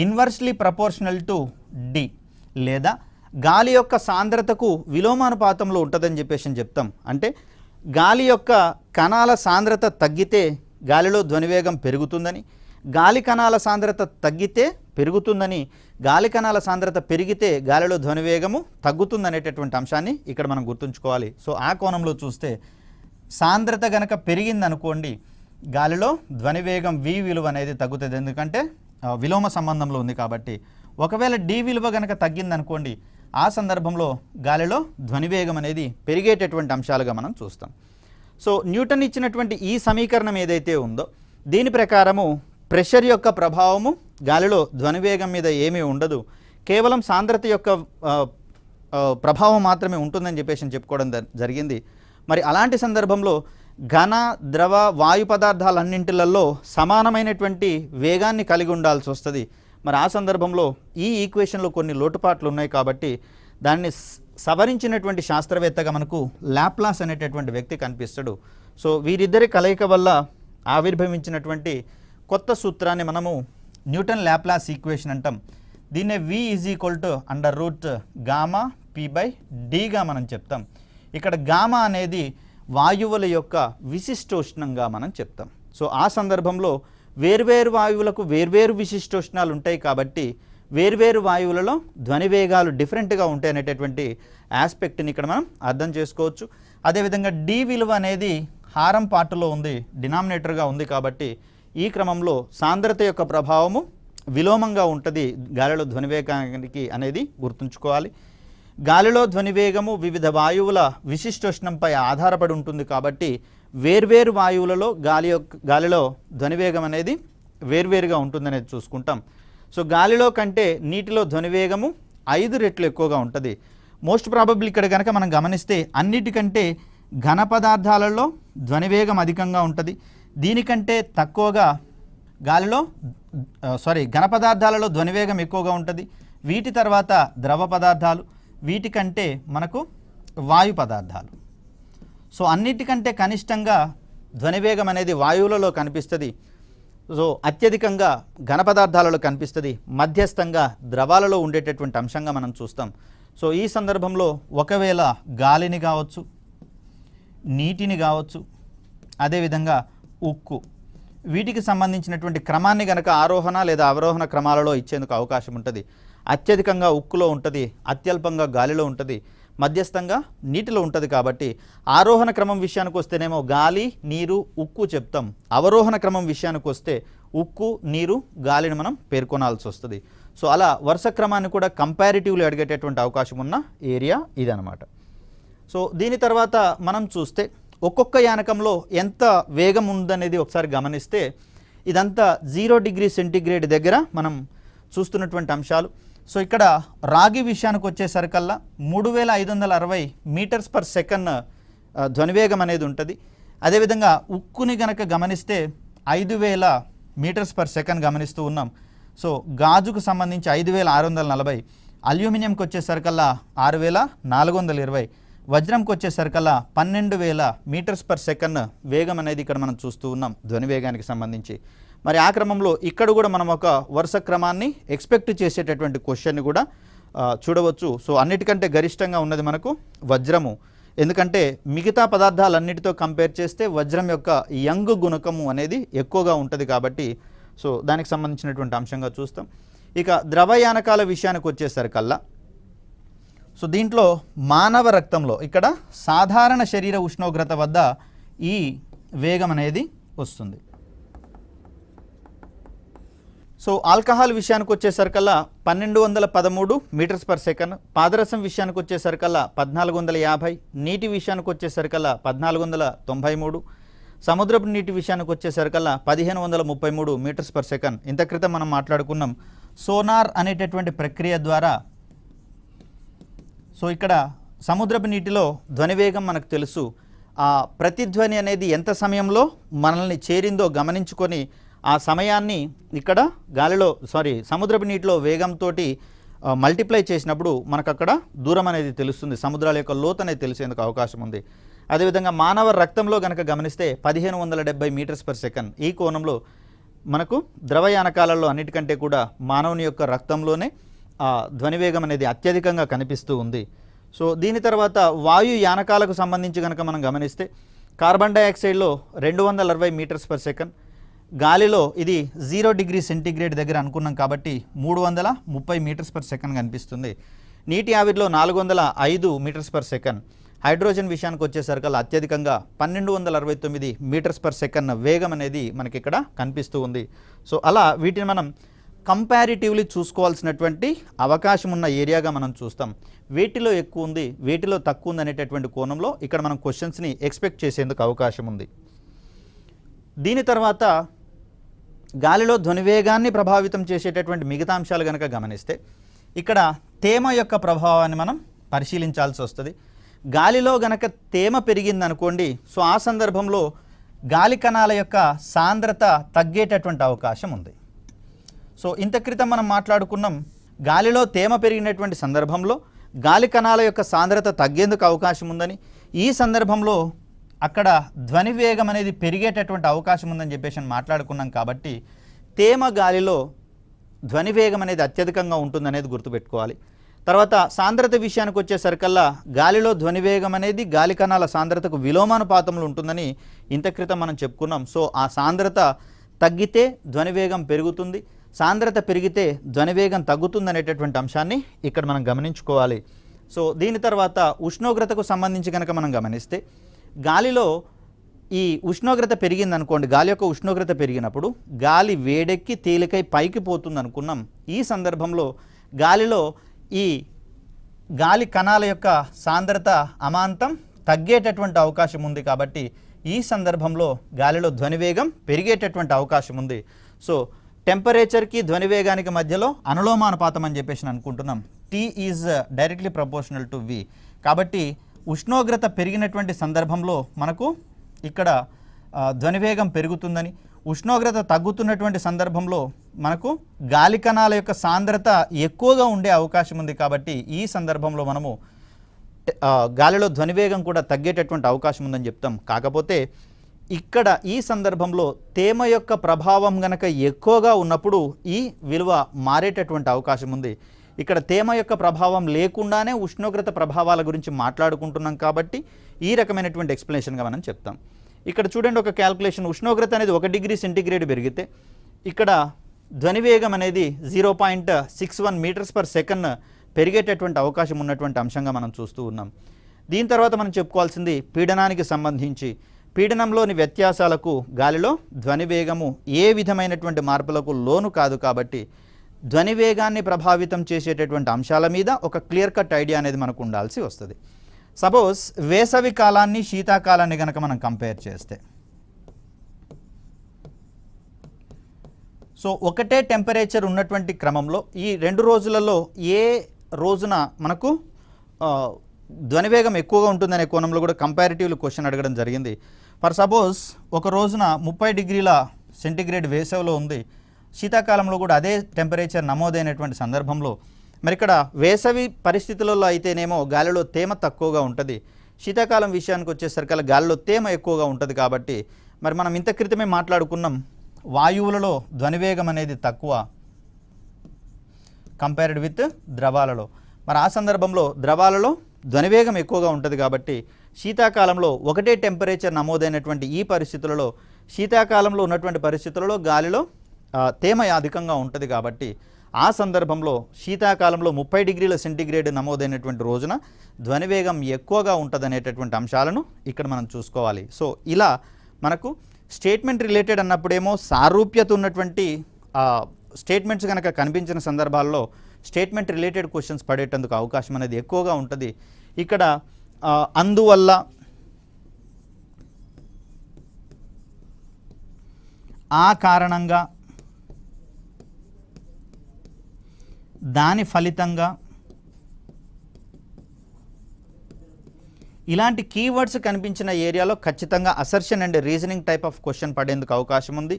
ఇన్వర్స్లీ ప్రపోర్షనల్ టు D లేదా గాలి యొక్క సాంద్రతకు విలోమానుపాతంలో ఉంటుందని చెప్పేసి చెప్తాం. అంటే గాలి యొక్క కణాల సాంద్రత తగ్గితే గాలిలో ధ్వనివేగం పెరుగుతుందని, గాలి కణాల సాంద్రత తగ్గితే పెరుగుతుందని, గాలి కణాల సాంద్రత పెరిగితే గాలిలో ధ్వని వేగము తగ్గుతుందనేటటువంటి అంశాన్ని ఇక్కడ మనం గుర్తుంచుకోవాలి. సో ఆ కోణంలో చూస్తే సాంద్రత గనక పెరిగిందనుకోండి గాలిలో ధ్వని వేగం v విలువ అనేది తగ్గుతుంది, ఎందుకంటే విలోమ సంబంధంలో ఉంది కాబట్టి. ఒకవేళ d విలువ గనక తగ్గిందనుకోండి ఆ సందర్భంలో గాలిలో ధ్వని వేగం అనేది పెరిగేటటువంటి అంశాలుగా మనం చూస్తాం. సో న్యూటన్ ఇచ్చినటువంటి ఈ సమీకరణం ఏదైతే ఉందో దీని ప్రకారము ప్రెషర్ యొక్క ప్రభావము గాలిలో ధ్వని వేగం మీద ఏమీ ఉండదు, కేవలం సాంద్రత యొక్క ప్రభావం మాత్రమే ఉంటుందని చెప్పేసి చెప్పుకోవడం జరిగింది. మరి అలాంటి సందర్భంలో ఘన, ద్రవ, వాయు పదార్థాలన్నింటిలలో సమానమైనటువంటి వేగాన్ని కలిగి ఉండాల్సి వస్తుంది. మరి ఆ సందర్భంలో ఈ ఈక్వేషన్లో కొన్ని లోటుపాట్లు ఉన్నాయి కాబట్టి దాన్ని సవరించినటువంటి శాస్త్రవేత్తగా మనకు లాప్లాస్ అనేటటువంటి వ్యక్తి కనిపిస్తాడు. సో వీరిద్దరి కలయిక వల్ల ఆవిర్భవించినటువంటి కొత్త సూత్రాన్ని మనము న్యూటన్ లాప్లాస్ ఈక్వేషన్ అంటాం. దీన్నే v √γ p/dగా మనం చెప్తాం. ఇక్కడ గామా అనేది వాయువుల యొక్క విశిష్టోష్ణంగా మనం చెప్తాం. సో ఆ సందర్భంలో వేర్వేరు వాయువులకు వేర్వేరు విశిష్టోష్ణాలు ఉంటాయి కాబట్టి వేర్వేరు వాయువులలో ధ్వని వేగాలు డిఫరెంట్గా ఉంటాయి అనేటటువంటి ఆస్పెక్ట్ని ఇక్కడ మనం అర్థం చేసుకోవచ్చు. అదేవిధంగా d విలువ అనేది హారం పార్టులో ఉంది, డినామినేటర్గా ఉంది కాబట్టి ఈ క్రమంలో సాంద్రత యొక్క ప్రభావము విలోమంగా ఉంటుంది గాలిలో ధ్వని వేగానికి అనేది గుర్తుంచుకోవాలి. గాలిలో ధ్వని వేగము వివిధ వాయువుల విశిష్టోష్ణంపై ఆధారపడి ఉంటుంది కాబట్టి వేర్వేరు వాయువులలో గాలిలో ధ్వని వేగం అనేది వేర్వేరుగా ఉంటుందనేది చూసుకుంటాం. సో గాలిలో కంటే నీటిలో ధ్వని వేగము 5 రెట్లు ఎక్కువగా ఉంటుంది. మోస్ట్ ప్రాబబ్లీ ఇక్కడ కనుక మనం గమనిస్తే అన్నిటికంటే ఘన పదార్థాలలో ధ్వని వేగం అధికంగా ఉంటుంది. దీనికంటే తక్కువగా ఘన పదార్థాలలో ధ్వని వేగం ఎక్కువగా ఉంటుంది. వీటి తర్వాత ద్రవ పదార్థాలు, వీటికంటే మనకు వాయు పదార్థాలు. సో అన్నిటికంటే కనిష్టంగా ధ్వని వేగం అనేది వాయువులలో కనిపిస్తుంది. సో అత్యధికంగా ఘన పదార్థాలలో కనిపిస్తుంది, మధ్యస్థంగా ద్రవాలలో ఉండేటటువంటి అంశంగా మనం చూస్తాం. సో ఈ సందర్భంలో ఒకవేళ గాలిని కావచ్చు, నీటిని కావచ్చు, అదేవిధంగా ఉక్కు, వీటికి సంబంధించినటువంటి క్రమాన్ని కనుక ఆరోహణ లేదా అవరోహణ క్రమాలలో ఇచ్చేందుకు అవకాశం ఉంటుంది. అత్యధికంగా ఉక్కులో ఉంటుంది, అత్యల్పంగా గాలిలో ఉంటుంది, మధ్యస్థంగా నీటిలో ఉంటుంది. కాబట్టి ఆరోహణ క్రమం విషయానికి వస్తేనేమో గాలి, నీరు, ఉక్కు చెప్తాం. అవరోహణ క్రమం విషయానికి వస్తే ఉక్కు, నీరు, గాలిని మనం పేర్కొనాల్సి వస్తుంది. సో అలా వరుస క్రమాన్ని కూడా కంపారిటివ్లీ అడిగేటటువంటి అవకాశం ఉన్న ఏరియా ఇదనమాట. సో దీని తర్వాత మనం చూస్తే ఒక్కొక్క యానకంలో ఎంత వేగం ఉందనేది ఒకసారి గమనిస్తే ఇదంతా 0 డిగ్రీ సెంటీగ్రేడ్ దగ్గర మనం చూస్తున్నటువంటి అంశాలు. సో ఇక్కడ రాగి విషయానికి వచ్చేసరికల్లా 3560 మీటర్స్ పర్ సెకండ్ ధ్వనివేగం అనేది ఉంటుంది. అదేవిధంగా ఉక్కుని గనక గమనిస్తే 5000 మీటర్స్ పర్ సెకండ్ గమనిస్తూ ఉన్నాం. సో గాజుకు సంబంధించి 5640, అల్యూమినియంకి వచ్చేసరికల్లా 6420, వజ్రంకి వచ్చేసరికల్లా 12000 మీటర్స్ పర్ సెకండ్ వేగం అనేది ఇక్కడ మనం చూస్తూ ఉన్నాం ధ్వని వేగానికి సంబంధించి. మరి ఆ క్రమంలో ఇక్కడ కూడా మనం ఒక వరుస క్రమాన్ని ఎక్స్పెక్ట్ చేసేటటువంటి క్వశ్చన్ని కూడా చూడవచ్చు. సో అన్నిటికంటే గరిష్టంగా ఉన్నది మనకు వజ్రము, ఎందుకంటే మిగతా పదార్థాలన్నిటితో కంపేర్ చేస్తే వజ్రం యొక్క యంగ్ గుణకము అనేది ఎక్కువగా ఉంటుంది కాబట్టి సో దానికి సంబంధించినటువంటి అంశంగా చూస్తాం. ఇక ద్రవయానకాల విషయానికి వచ్చేసరికల్లా సో దీంట్లో మానవ రక్తంలో ఇక్కడ సాధారణ శరీర ఉష్ణోగ్రత వద్ద ఈ వేగం అనేది వస్తుంది. సో ఆల్కహాల్ విషయానికి వచ్చేసరికల్లా 1213 మీటర్స్ పర్ సెకండ్, పాదరసం విషయానికి వచ్చేసరికల్లా 1450, నీటి విషయానికి వచ్చేసరికల్లా 1493, సముద్రపు నీటి విషయానికి వచ్చేసరికల్లా 1533 మీటర్స్ పర్ సెకండ్. ఇంత క్రితం మనం మాట్లాడుకున్నాం సోనార్ అనేటటువంటి ప్రక్రియ ద్వారా. సో ఇక్కడ సముద్రపు నీటిలో ధ్వనివేగం మనకు తెలుసు. ఆ ప్రతిధ్వని అనేది ఎంత సమయంలో మనల్ని చేరిందో గమనించుకొని ఆ సమయాన్ని ఇక్కడ సముద్రపు నీటిలో వేగంతో మల్టిప్లై చేసినప్పుడు మనకు అక్కడ దూరం అనేది తెలుస్తుంది, సముద్రాల యొక్క లోతు అనేది తెలిసేందుకు అవకాశం ఉంది. అదేవిధంగా మానవ రక్తంలో కనుక గమనిస్తే 1570 మీటర్స్ పర్ సెకండ్. ఈ కోణంలో మనకు ద్రవయానకాలలో అన్నిటికంటే కూడా మానవుని యొక్క రక్తంలోనే ధ్వనివేగం అనేది అత్యధికంగా కనిపిస్తూ ఉంది. సో దీని తర్వాత వాయు యానకాలకు సంబంధించి కనుక మనం గమనిస్తే కార్బన్ డైఆక్సైడ్లో 260 మీటర్స్ పర్ సెకండ్, గాలిలో ఇది 0 డిగ్రీ సెంటీగ్రేడ్ దగ్గర అనుకున్నాం కాబట్టి 330 మీటర్స్ పర్ సెకండ్ కనిపిస్తుంది. నీటి ఆవిరిలో 405 మీటర్స్ పర్ సెకండ్. హైడ్రోజన్ విషయానికి వచ్చేసరికల్లా అత్యధికంగా 1269 మీటర్స్ పర్ సెకండ్ వేగం అనేది మనకి ఇక్కడ కనిపిస్తూ ఉంది. సో అలా వీటిని మనం కంపారిటివ్లీ చూసుకోవాల్సినటువంటి అవకాశం ఉన్న ఏరియాగా మనం చూస్తాం. వేటిలో ఎక్కువ ఉంది, వేటిలో తక్కువ ఉంది అనేటటువంటి కోణంలో ఇక్కడ మనం క్వశ్చన్స్ని ఎక్స్పెక్ట్ చేసేందుకు అవకాశం ఉంది. దీని తర్వాత గాలిలో ధ్వనివేగాన్ని ప్రభావితం చేసేటటువంటి మిగతా అంశాలు కనుక గమనిస్తే ఇక్కడ తేమ యొక్క ప్రభావాన్ని మనం పరిశీలించాల్సి వస్తుంది. గాలిలో గనక తేమ పెరిగిందనుకోండి, సో ఆ సందర్భంలో గాలి కణాల యొక్క సాంద్రత తగ్గేటటువంటి అవకాశం ఉంది. సో ఇంత క్రితం మనం మాట్లాడుకున్నాం, గాలిలో తేమ పెరిగినటువంటి సందర్భంలో గాలి కణాల యొక్క సాంద్రత తగ్గేందుకు అవకాశం ఉందని. ఈ సందర్భంలో అక్కడ ధ్వని వేగం అనేది పెరిగేటటువంటి అవకాశం ఉందని చెప్పేసి మాట్లాడుకున్నాం. కాబట్టి తేమ గాలిలో ధ్వని వేగం అనేది అత్యధికంగా ఉంటుందనేది గుర్తుపెట్టుకోవాలి. తర్వాత సాంద్రత విషయానికి వచ్చేసరికల్లా గాలిలో ధ్వని వేగం అనేది గాలి కణాల సాంద్రతకు విలోమానుపాతంలో ఉంటుందని ఇంత క్రితం మనం చెప్పుకున్నాం. సో ఆ సాంద్రత తగ్గితే ధ్వని వేగం పెరుగుతుంది, సాంద్రత పెరిగితే ధ్వని వేగం తగ్గుతుంది అనేటటువంటి అంశాన్ని ఇక్కడ మనం గమనించుకోవాలి. సో దీని తర్వాత ఉష్ణోగ్రతకు సంబంధించి కనుక మనం గమనిస్తే గాలిలో ఈ ఉష్ణోగ్రత పెరిగిందనుకోండి, గాలి యొక్క ఉష్ణోగ్రత పెరిగినప్పుడు గాలి వేడెక్కి తేలికై పైకి పోతుంది అనుకున్నాం. ఈ సందర్భంలో గాలిలో ఈ గాలి కణాల యొక్క సాంద్రత అమాంతం తగ్గేటటువంటి అవకాశం ఉంది. కాబట్టి ఈ సందర్భంలో గాలిలో ధ్వనివేగం పెరిగేటటువంటి అవకాశం ఉంది. సో టెంపరేచర్కి ధ్వనివేగానికి మధ్యలో అనులోమానుపాతం అని చెప్పేసి అనుకుంటున్నాం. T is directly proportional to V. కాబట్టి ఉష్ణోగ్రత పెరిగినటువంటి సందర్భంలో మనకు ఇక్కడ ధ్వనివేగం పెరుగుతుందని, ఉష్ణోగ్రత తగ్గుతున్నటువంటి సందర్భంలో మనకు గాలి కణాల యొక్క సాంద్రత ఎక్కువగా ఉండే అవకాశం ఉంది. కాబట్టి ఈ సందర్భంలో మనము గాలిలో ధ్వనివేగం కూడా తగ్గేటటువంటి అవకాశం ఉందని చెప్తాం. కాకపోతే ఇక్కడ ఈ సందర్భంలో తేమ యొక్క ప్రభావం గనక ఎక్కువగా ఉన్నప్పుడు ఈ విలువ మారేటటువంటి అవకాశం ఉంది. ఇక్కడ తేమ యొక్క ప్రభావం లేకుండానే ఉష్ణోగ్రత ప్రభావాల గురించి మాట్లాడుకుంటున్నాం కాబట్టి ఈ రకమైనటువంటి ఎక్స్ప్లెనేషన్గా మనం చెప్తాం. ఇక్కడ చూడండి, ఒక క్యాల్కులేషన్, ఉష్ణోగ్రత అనేది 1 డిగ్రీ సెంటీగ్రేడ్ పెరిగితే ఇక్కడ ధ్వనివేగం అనేది 0.61 మీటర్స్ పర్ సెకండ్ పెరిగేటటువంటి అవకాశం ఉన్నటువంటి అంశంగా మనం చూస్తూ ఉన్నాం. దీని తర్వాత మనం చెప్పుకోవాల్సింది పీడనానికి సంబంధించి. పీడనంలోని వ్యత్యాసాలకు గాలిలో ధ్వనివేగము ఏ విధమైనటువంటి మార్పులకు లోను కాదు. కాబట్టి ధ్వనివేగాన్ని ప్రభావితం చేసేటటువంటి అంశాల మీద ఒక క్లియర్ కట్ ఐడియా అనేది మనకు ఉండాల్సి వస్తుంది. సపోజ్ వేసవి కాలాన్ని శీతాకాలాన్ని కనుక మనం కంపేర్ చేస్తే, సో ఒకటే టెంపరేచర్ ఉన్నటువంటి క్రమంలో ఈ 2 రోజులలో ఏ రోజున మనకు ధ్వనివేగం ఎక్కువగా ఉంటుందనే కోణంలో కూడా కంపారిటివ్లీ క్వశ్చన్ అడగడం జరిగింది. ఫర్ సపోజ్ ఒక రోజున 30 డిగ్రీల సెంటీగ్రేడ్ వేసవిలో ఉంది, శీతాకాలంలో కూడా అదే టెంపరేచర్ నమోదైనటువంటి సందర్భంలో మరి ఇక్కడ వేసవి పరిస్థితులలో అయితేనేమో గాలిలో తేమ తక్కువగా ఉంటుంది, శీతాకాలం విషయానికి వచ్చేసరికి గాలిలో తేమ ఎక్కువగా ఉంటుంది. కాబట్టి మరి మనం ఇంత క్రితమే మాట్లాడుకున్నాం, వాయువులలో ధ్వనివేగం అనేది తక్కువ కంపేర్డ్ విత్ ద్రవాలలో. మరి ఆ సందర్భంలో ద్రవాలలో ధ్వనివేగం ఎక్కువగా ఉంటుంది. కాబట్టి శీతాకాలంలో ఒకటే టెంపరేచర్ నమోదైనటువంటి ఈ పరిస్థితులలో, శీతాకాలంలో ఉన్నటువంటి పరిస్థితులలో గాలిలో తేమ అధికంగా ఉంటుంది. కాబట్టి ఆ సందర్భంలో శీతాకాలంలో 30 డిగ్రీల సెంటీగ్రేడ్ నమోదైనటువంటి రోజున ధ్వనివేగం ఎక్కువగా ఉంటుంది అనేటటువంటి అంశాలను ఇక్కడ మనం చూసుకోవాలి. సో ఇలా మనకు స్టేట్మెంట్ రిలేటెడ్ అన్నప్పుడేమో సారూప్యత ఉన్నటువంటి స్టేట్మెంట్స్ కనుక కనిపించిన సందర్భాల్లో స్టేట్మెంట్ రిలేటెడ్ క్వశ్చన్స్ పడేటందుకు అవకాశం అనేది ఎక్కువగా ఉంటుంది. ఇక్కడ అందువల్ల, ఆ కారణంగా, దాని ఫలితంగా ఇలాంటి కీవర్డ్స్ కనిపించిన ఏరియాలో ఖచ్చితంగా assertion and reasoning type of question పడేందుకు అవకాశం ఉంది.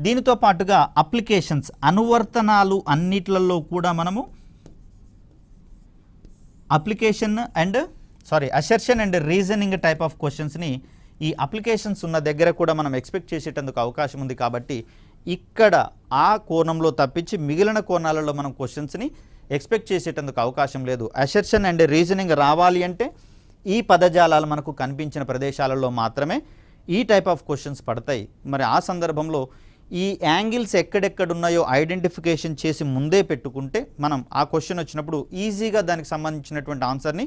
దీనితో పాటుగా అప్లికేషన్స్, అనువర్తనాలు అన్నిట్లలో కూడా మనము assertion and reasoning type of క్వశ్చన్స్ని ఈ అప్లికేషన్స్ ఉన్న దగ్గర కూడా మనం ఎక్స్పెక్ట్ చేసేటందుకు అవకాశం ఉంది. కాబట్టి ఇక్కడ ఆ కోణంలో తప్పించి మిగిలిన కోణాలలో మనం క్వశ్చన్స్ని ఎక్స్పెక్ట్ చేసేటందుకు అవకాశం లేదు. అసర్షన్ అండ్ రీజనింగ్ రావాలి అంటే ఈ పదజాలాలు మనకు కనిపించిన ప్రదేశాలలో మాత్రమే ఈ టైప్ ఆఫ్ క్వశ్చన్స్ పడతాయి. మరి ఆ సందర్భంలో ఈ యాంగిల్స్ ఎక్కడెక్కడ ఉన్నాయో ఐడెంటిఫికేషన్ చేసి ముందే పెట్టుకుంటే మనం ఆ క్వశ్చన్ వచ్చినప్పుడు ఈజీగా దానికి సంబంధించినటువంటి ఆన్సర్ని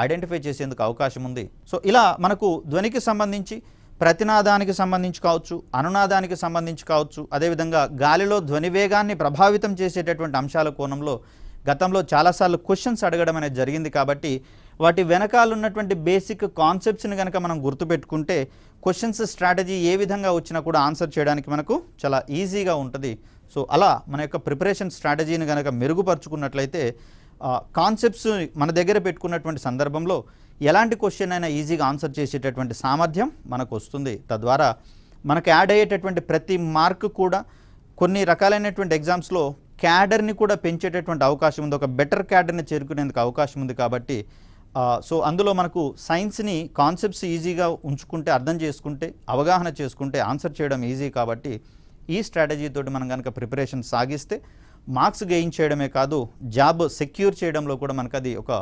ఐడెంటిఫై చేసేందుకు అవకాశం ఉంది. సో ఇలా మనకు ధ్వనికి సంబంధించి ప్రతినాదానికి సంబంధించి కావచ్చు, అనునాదానికి సంబంధించి కావచ్చు, అదేవిధంగా గాలిలో ధ్వని వేగాన్ని ప్రభావితం చేసేటటువంటి అంశాల కోణంలో గతంలో చాలాసార్లు క్వశ్చన్స్ అడగడం అనేది జరిగింది. కాబట్టి వాటి వెనకాల ఉన్నటువంటి బేసిక్ కాన్సెప్ట్స్ని కనుక మనం గుర్తుపెట్టుకుంటే క్వశ్చన్స్ స్ట్రాటజీ ఏ విధంగా వచ్చినా కూడా ఆన్సర్ చేయడానికి మనకు చాలా ఈజీగా ఉంటుంది. సో అలా మన యొక్క ప్రిపరేషన్ స్ట్రాటజీని కనుక మెరుగుపరుచుకున్నట్లయితే కాన్సెప్ట్స్ మన దగ్గర పెట్టుకున్నటువంటి సందర్భంలో ఎలాంటి క్వశ్చన్ అయినా ఈజీగా ఆన్సర్ చేసేటటువంటి సామర్థ్యం మనకు వస్తుంది. తద్వారా మనకు యాడ్ అయ్యేటటువంటి ప్రతి మార్క్ కూడా కొన్ని రకాలైనటువంటి ఎగ్జామ్స్లో క్యాడర్ని కూడా పెంచేటటువంటి అవకాశం ఉంది, ఒక బెటర్ క్యాడర్ని చేరుకునేందుకు అవకాశం ఉంది. కాబట్టి సో అందులో మనకు సైన్స్ని కాన్సెప్ట్స్ ఈజీగా ఉంచుకుంటే, అర్థం చేసుకుంటే, అవగాహన చేసుకుంటే ఆన్సర్ చేయడం ఈజీ. కాబట్టి ఈ స్ట్రాటజీతోటి మనం కనుక ప్రిపరేషన్ సాగిస్తే మార్క్స్ గెయిన్ చేయడమే కాదు, జాబ్ సెక్యూర్ చేయడంలో కూడా మనకు అది ఒక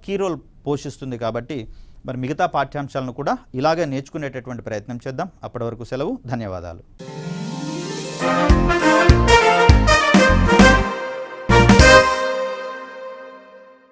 కీ రోల్ పోషిస్తుంది. కాబట్టి మరి మిగతా పాఠ్యాంశాలను కూడా ఇలాగే నేర్చుకునేటటువంటి ప్రయత్నం చేద్దాం. అప్పటి వరకు సెలవు. ధన్యవాదాలు.